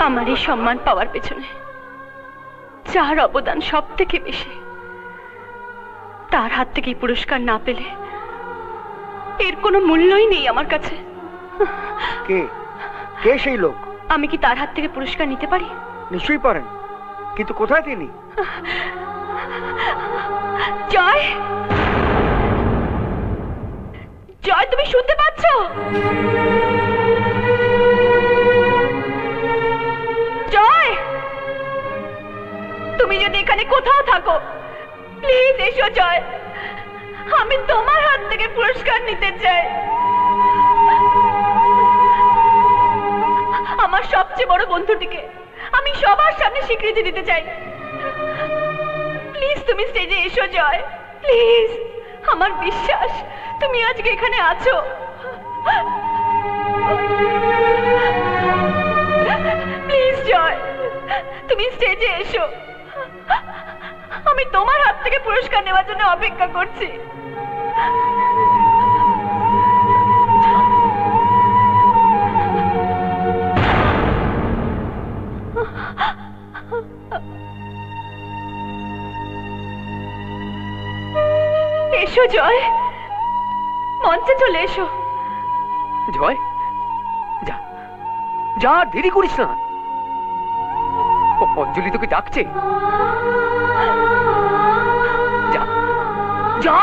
আমার এই সম্মান পাওয়ার পেছনে যার অবদান সব থেকে বেশি, তার হাত থেকে পুরস্কার না পেলে এর কোনো মূল্যই নেই আমার কাছে। কে কে সেই লোক? আমি কি তার হাত থেকে পুরস্কার নিতে পারি? নিশ্চয়ই পারেন, কিন্তু কোথায় তিনি? জয়, জয়, তুমি শুনতে পাচ্ছ? জয়, তুমি যদি এখানে কোথাও থাকো, প্লিজ এসো। জয়, আমি তোমার হাত থেকে পুরস্কার নিতে চাই। আমার সবচেয়ে বড় বন্ধুটিকে আমি সবার সামনে স্বীকৃতি দিতে চাই। প্লিজ তুমি স্টেজে এসো জয়, প্লিজ। আমার বিশ্বাস তুমি আজকে এখানে আছো। প্লিজ জয়, তুমি স্টেজে এসো। আমি তোমার হাত থেকে পুরস্কার নেওয়ার জন্য অপেক্ষা করছি। এসো জয়, মঞ্চে চলে এসো। জয়, যা যা, দেরি করিস না। অঞ্জলি তোকে ডাকছে, যা যা।